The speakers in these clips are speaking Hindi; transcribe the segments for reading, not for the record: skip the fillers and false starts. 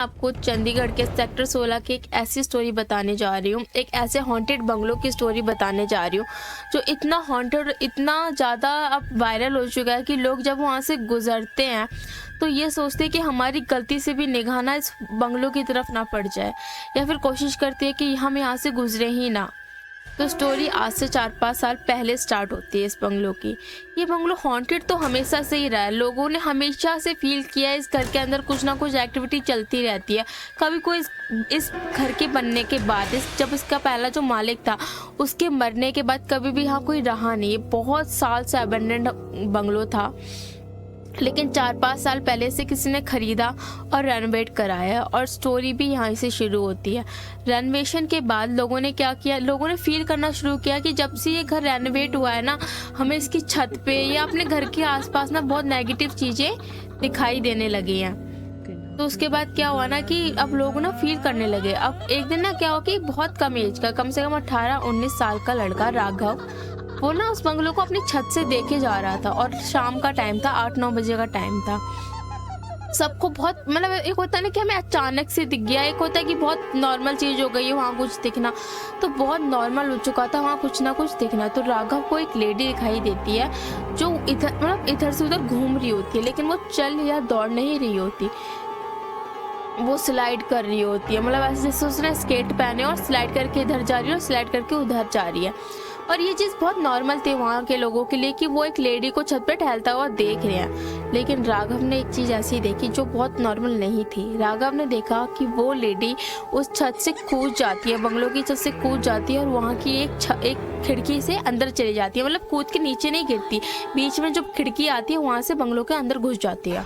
आपको चंडीगढ़ के सेक्टर 16 की एक ऐसी स्टोरी बताने जा रही हूँ, एक ऐसे हॉन्टेड बंगलों की स्टोरी बताने जा रही हूँ जो इतना हॉन्टेड, इतना ज़्यादा अब वायरल हो चुका है कि लोग जब वहाँ से गुजरते हैं तो ये सोचते हैं कि हमारी गलती से भी निगाह ना इस बंगलों की तरफ ना पड़ जाए, या फिर कोशिश करते हैं कि हम यहाँ से गुजरे ही ना। तो स्टोरी आज से 4-5 साल पहले स्टार्ट होती है इस बंगलो की। ये बंगलो हॉन्टेड तो हमेशा से ही रहा है, लोगों ने हमेशा से फील किया है इस घर के अंदर कुछ ना कुछ एक्टिविटी चलती रहती है। कभी कोई इस घर के बनने के बाद, जब इसका पहला जो मालिक था उसके मरने के बाद कभी भी यहाँ कोई रहा नहीं। बहुत साल से अबेंडेंड बंगलो था, लेकिन 4-5 साल पहले से किसी ने खरीदा और रेनोवेट कराया, और स्टोरी भी यहाँ से शुरू होती है। रेनोवेशन के बाद लोगों ने क्या किया, लोगों ने फील करना शुरू किया कि जब से ये घर रेनोवेट हुआ है ना, हमें इसकी छत पे या अपने घर के आसपास ना बहुत नेगेटिव चीज़ें दिखाई देने लगी हैं। तो उसके बाद क्या हुआ ना कि अब लोग ना फील करने लगे। अब एक दिन ना क्या हुआ कि बहुत कम एज का, कम से कम 18-19 साल का लड़का राघव, वो ना उस बंगलों को अपनी छत से देखे जा रहा था, और शाम का टाइम था, 8-9 बजे का टाइम था। सबको बहुत, मतलब एक होता है ना कि हमें अचानक से दिख गया, एक होता है कि बहुत नॉर्मल चीज़ हो गई है वहाँ कुछ दिखना, तो बहुत नॉर्मल हो चुका था वहाँ कुछ ना कुछ दिखना। तो राघव को एक लेडी दिखाई देती है जो इधर, मतलब इधर से उधर घूम रही होती है, लेकिन वो चल या दौड़ नहीं रही होती, वो स्लाइड कर रही होती है। मतलब ऐसे जैसे उसने स्केट पहने और स्लाइड करके इधर जा रही है और स्लाइड करके उधर जा रही है। और ये चीज़ बहुत नॉर्मल थी वहाँ के लोगों के लिए कि वो एक लेडी को छत पे टहलता हुआ देख रहे हैं। लेकिन राघव ने एक चीज़ ऐसी देखी जो बहुत नॉर्मल नहीं थी। राघव ने देखा कि वो लेडी उस छत से कूद जाती है, बंगलों की छत से कूद जाती है, और वहाँ की एक खिड़की से अंदर चली जाती है। मतलब कूद के नीचे नहीं गिरती, बीच में जो खिड़की आती है वहाँ से बंगलों के अंदर घुस जाती है।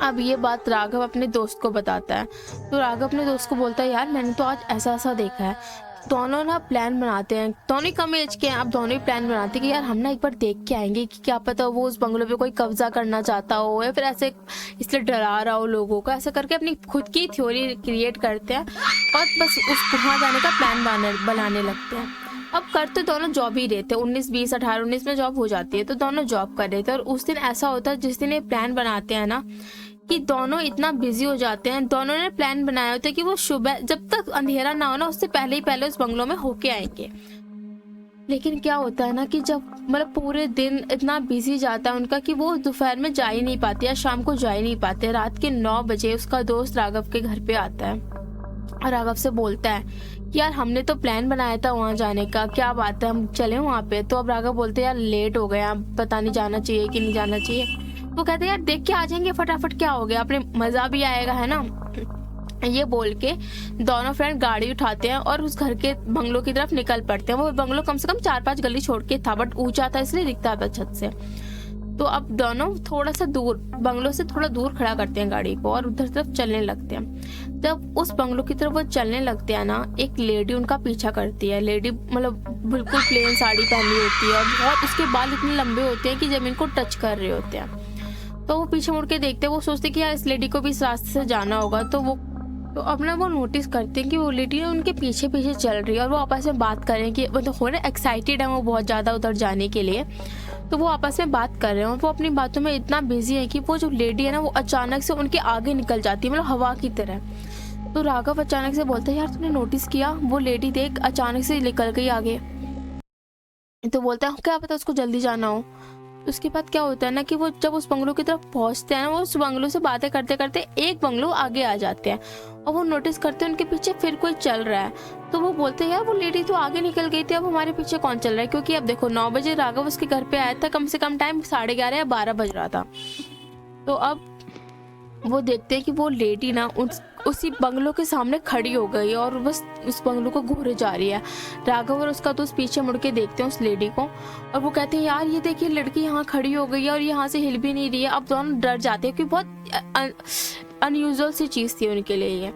अब ये बात राघव अपने दोस्त को बताता है, तो राघव अपने दोस्त को बोलता है, यार मैंने तो आज ऐसा ऐसा देखा है। दोनों ना प्लान बनाते हैं, दोनों कम एज के हैं, अब दोनों ही प्लान बनाते हैं कि यार हम ना एक बार देख के आएंगे कि क्या पता वो उस बंगलों पे कोई कब्जा करना चाहता हो, या फिर ऐसे इसलिए डरा रहा हो लोगों को। ऐसा करके अपनी खुद की थ्योरी क्रिएट करते हैं और बस उस वहाँ जाने का प्लान बनाने लगते हैं। अब करते दोनों जॉब ही रहते, 19-20, 18-19 में जॉब हो जाती है, तो दोनों जॉब कर रहे थे। और उस दिन ऐसा होता है जिस दिन ये प्लान बनाते हैं ना, कि दोनों इतना बिजी हो जाते हैं। दोनों ने प्लान बनाया होता है कि वो सुबह जब तक अंधेरा ना हो ना, उससे पहले ही पहले उस बंगलों में होके आएंगे। लेकिन क्या होता है ना कि जब मतलब पूरे दिन इतना बिजी जाता है उनका कि वो दोपहर में जा ही नहीं पाते या शाम को जा ही नहीं पाते। रात के 9 बजे उसका दोस्त राघव के घर पे आता है और राघव से बोलता है कि यार हमने तो प्लान बनाया था वहाँ जाने का, क्या बात है हम चलें वहाँ पे। तो अब राघव बोलते हैं, यार लेट हो गया, पता नहीं जाना चाहिए कि नहीं जाना चाहिए। वो कहते हैं, यार देख के आ जाएंगे फटाफट, क्या हो गया, अपने मजा भी आएगा, है ना। ये बोल के दोनों फ्रेंड गाड़ी उठाते हैं और उस घर के बंगलों की तरफ निकल पड़ते हैं। वो बंगलो कम से कम 4-5 गली छोड़ के था, बट ऊंचा था इसलिए दिखता था छत से। तो अब दोनों थोड़ा सा दूर, बंगलों से थोड़ा दूर खड़ा करते हैं गाड़ी को और उधर तरफ चलने लगते हैं। जब उस बंगलों की तरफ वो चलने लगते हैं ना, एक लेडी उनका पीछा करती है। लेडी मतलब बिल्कुल प्लेन साड़ी पहनी होती है और बहुत, उसके बाल इतने लंबे होते हैं कि जमीन को टच कर रहे होते हैं। तो वो पीछे मुड़ के देखते हैं, वो सोचते कि यार इस लेडी को भी इस रास्ते से जाना होगा। तो अब ना वो नोटिस करते हैं कि वो लेडी ना उनके पीछे पीछे चल रही है और वो आपस में बात कर रहे हैं कि मतलब हो रहा है, एक्साइटेड है वो बहुत ज़्यादा उधर जाने के लिए। तो वो आपस में बात कर रहे हैं और वो अपनी बातों में इतना बिजी है कि वो जो लेडी है ना, वो अचानक से उनके आगे निकल जाती है, मतलब हवा की तरह। तो राघव अचानक से बोलते हैं, यार तुमने नोटिस किया, वो लेडी देख अचानक से निकल गई आगे। तो बोलता है, क्या पता उसको जल्दी जाना हो। उसके बाद क्या होता है ना कि वो जब उस बंगलों की तरफ पहुंचते हैं ना, वो उस बंगलों से बातें करते करते एक बंगलो आगे आ जाते हैं और वो नोटिस करते हैं उनके पीछे फिर कोई चल रहा है। तो वो बोलते हैं, यार वो लेडी तो आगे निकल गई थी, अब हमारे पीछे कौन चल रहा है। क्योंकि अब देखो 9 बजे राघव उसके घर पे आया था, कम से कम टाइम 11:30 या 12 बज रहा था। तो अब वो देखते हैं कि वो लेडी ना उसी बंगलों के सामने खड़ी हो गई और बस उस बंगलों को घूरे जा रही है। राघव और उसका दोस्त पीछे मुड़ के देखते हैं उस लेडी को और वो कहते हैं, यार ये देखिए लड़की यहाँ खड़ी हो गई है और यहाँ से हिल भी नहीं रही है। अब दोनों डर जाते हैं क्योंकि बहुत अनयूजुअल सी चीज़ थी उनके लिए ये।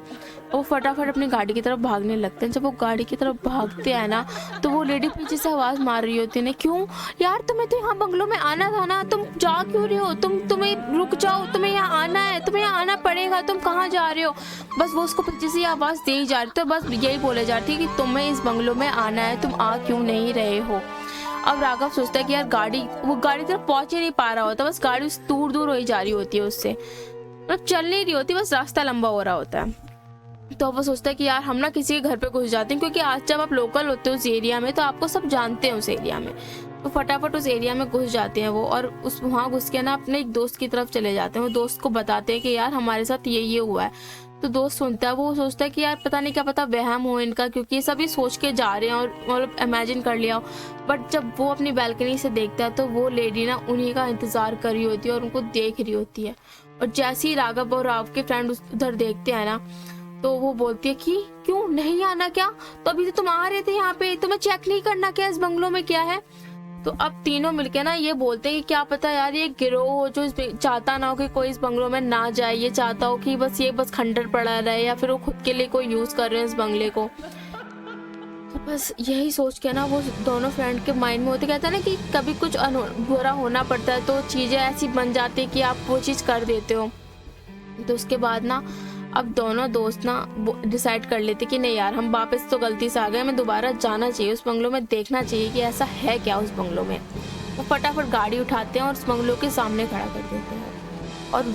वो फटाफट अपनी गाड़ी की तरफ भागने लगते हैं। जब वो गाड़ी की तरफ भागते हैं ना, तो वो लेडी पीछे से आवाज़ मार रही होती है, क्यों यार तुम्हें तो यहाँ बंगलों में आना था ना, तुम जा क्यों रहे हो, तुम्हें रुक जाओ, तुम्हें यहाँ आना है, तुम्हें यहाँ आना पड़ेगा, तुम कहाँ जा रहे हो। बस वो उसको पीछे से आवाज़ दे ही जा रही, तो बस यही बोले जा रही है कि तुम्हें इस बंगलों में आना है, तुम आ क्यों नहीं रहे हो। अब राघव सोचता है कि यार वो गाड़ी तरफ पहुँच ही नहीं पा रहा होता, बस गाड़ी दूर दूर हो ही जा रही होती है उससे। मतलब चल नहीं रही होती, बस रास्ता लंबा हो रहा होता है। तो वो सोचता है कि यार हम ना किसी के घर पे घुस जाते हैं, क्योंकि आज जब आप लोकल होते हो उस एरिया में तो आपको सब जानते हैं उस एरिया में। तो फटाफट उस एरिया में घुस जाते हैं वो, और उस वहाँ घुस के ना अपने एक दोस्त की तरफ चले जाते हैं। वो दोस्त को बताते हैं कि यार हमारे साथ ये हुआ है। तो दोस्त सुनता है, वो सोचता है कि यार पता नहीं क्या पता वहम हो इनका, क्योंकि ये सभी सोच के जा रहे हैं और मतलब इमेजिन कर लिया हो। बट जब वो अपनी बैल्कनी से देखता है तो वो लेडी ना उन्हीं का इंतज़ार कर रही होती है और उनको देख रही होती है। और जैसे ही राघव और राव के फ्रेंड उधर देखते हैं ना, तो वो बोलती है कि क्यों नहीं आना क्या, तो अभी तो तुम आ रहे थे यहाँ पे, तुम्हें चेक नहीं करना क्या इस बंगलों में क्या है। तो अब तीनों मिलके ना ये बोलते हैं कि क्या पता यार ये गिरोह हो जो चाहता ना हो कि कोई इस बंगलों में ना जाए, ये चाहता हो कि बस ये बस खंडर पड़ा रहे, या फिर वो खुद के लिए कोई यूज कर रहे हैं इस बंगले को। तो बस यही सोच के ना वो दोनों फ्रेंड के माइंड में होते, कहते हैं ना कि कभी कुछ बुरा होना पड़ता है तो चीजें ऐसी बन जाती है कि आप वो चीज कर देते हो। तो उसके बाद ना अब दोनों दोस्त ना डिसाइड कर लेते कि नहीं यार हम वापस तो गलती से आ गए, हमें दोबारा जाना चाहिए उस बंगलों में, देखना चाहिए कि ऐसा है क्या उस बंगलों में। वो फटाफट गाड़ी उठाते हैं और उस बंगलों के सामने खड़ा कर देते हैं। और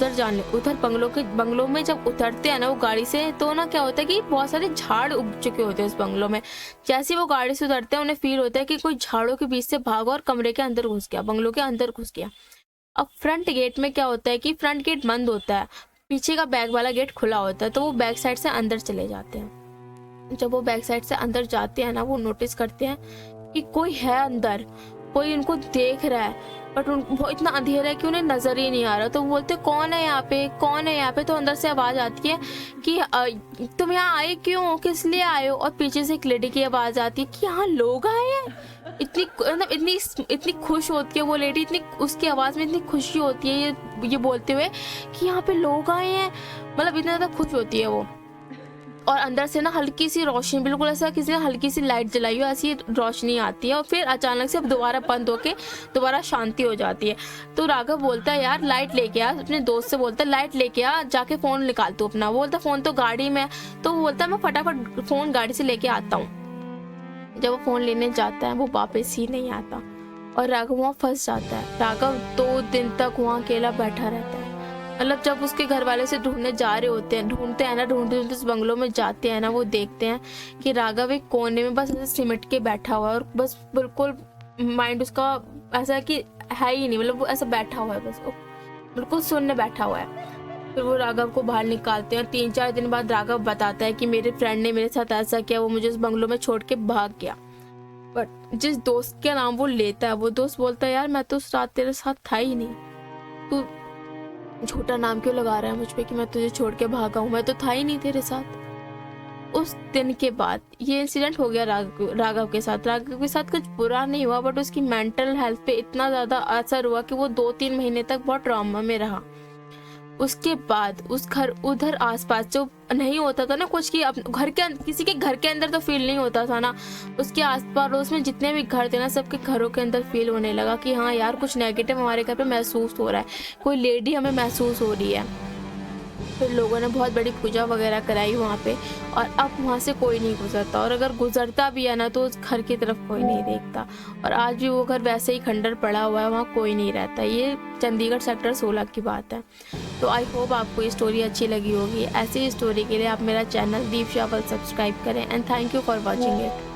उधर बंगलों में जब उतरते हैं ना वो गाड़ी से, तो ना क्या होता है कि बहुत सारे झाड़ उग चुके होते हैं उस बंगलों में। जैसे वो गाड़ी से उतरते हैं उन्हें फील होता है कि कोई झाड़ों के बीच से भागा और कमरे के अंदर घुस गया, बंगलों के अंदर घुस गया। अब फ्रंट गेट में क्या होता है कि फ्रंट गेट बंद होता है, पीछे का बैक वाला गेट खुला होता है। तो वो बैक साइड से अंदर चले जाते हैं। जब वो बैक साइड से अंदर जाते हैं ना, वो नोटिस करते हैं कि कोई है अंदर, कोई उनको देख रहा है, बट वो इतना अंधेरा है कि उन्हें नजर ही नहीं आ रहा। तो वो बोलते कौन है यहाँ पे, कौन है यहाँ पे। तो अंदर से आवाज आती है कि तुम यहाँ आए क्यों, किस लिए आए हो। और पीछे से एक लेडी की आवाज आती है कि यहाँ लोग आए हैं। इतनी खुश होती है वो लेडी, इतनी उसकी आवाज में इतनी खुशी होती है ये बोलते हुए कि यहाँ पे लोग आए हैं, मतलब इतना ज्यादा खुश होती है वो। और अंदर से ना हल्की सी रोशनी, बिल्कुल ऐसा किसी ने हल्की सी लाइट जलाई हो ऐसी रोशनी आती है, और फिर अचानक से अब दोबारा बंद होके दोबारा शांति हो जाती है। तो राघव बोलता है यार लाइट लेके आ, अपने दोस्त से बोलता है लाइट लेके आ, जाके फ़ोन निकाल तू अपना। वो बोलता फ़ोन तो गाड़ी में। तो वो बोलता है मैं फटाफट फ़ोन गाड़ी से लेके आता हूँ। जब वो फ़ोन लेने जाता है वो वापस ही नहीं आता और राघव वहाँ फंस जाता है। राघव 2 दिन तक वहाँ अकेला बैठा रहता है। मतलब जब उसके घर वाले से ढूंढने जा रहे होते हैं, ढूंढते उस बंगलों में जाते हैं ना, वो देखते हैं कि राघव एक कोने में बस ऐसे सिमट के बैठा हुआ है और बस बिल्कुल माइंड उसका ऐसा कि है ही नहीं, मतलब वो ऐसा बैठा हुआ है, बस वो बिल्कुल सुनने बैठा हुआ है। फिर वो राघव को बाहर निकालते हैं और 3-4 दिन बाद राघव बताता है कि मेरे फ्रेंड ने मेरे साथ ऐसा किया, वो मुझे उस बंगलों में छोड़ के भाग गया। बट जिस दोस्त का नाम वो लेता है, वो दोस्त बोलता है यार मैं तो उस रात तेरे साथ था ही नहीं, तू झूठा नाम क्यों लगा रहा है मुझ पे कि मैं तुझे छोड़ के भागा हूँ, मैं तो था ही नहीं तेरे साथ। उस दिन के बाद ये इंसिडेंट हो गया राघव के साथ। राघव के साथ कुछ बुरा नहीं हुआ, बट उसकी मेंटल हेल्थ पे इतना ज़्यादा असर हुआ कि वो 2-3 महीने तक बहुत ट्रॉमा में रहा। उसके बाद उस घर उधर आसपास जो नहीं होता था ना कुछ, कि घर के किसी के घर के अंदर तो फील नहीं होता था ना, उसके आस पड़ोस में जितने भी घर थे ना, सबके घरों के अंदर फील होने लगा कि हाँ यार कुछ नेगेटिव हमारे घर पे महसूस हो रहा है, कोई लेडी हमें महसूस हो रही है। फिर लोगों ने बहुत बड़ी पूजा वगैरह कराई वहाँ पे, और अब वहाँ से कोई नहीं गुजरता, और अगर गुजरता भी है ना तो उस घर की तरफ कोई नहीं देखता। और आज भी वो घर वैसे ही खंडर पड़ा हुआ है, वहाँ कोई नहीं रहता। ये चंडीगढ़ सेक्टर 16 की बात है। तो आई होप आपको ये स्टोरी अच्छी लगी होगी। ऐसी स्टोरी के लिए आप मेरा चैनल दीप शावल सब्सक्राइब करें, and thank you for watching it.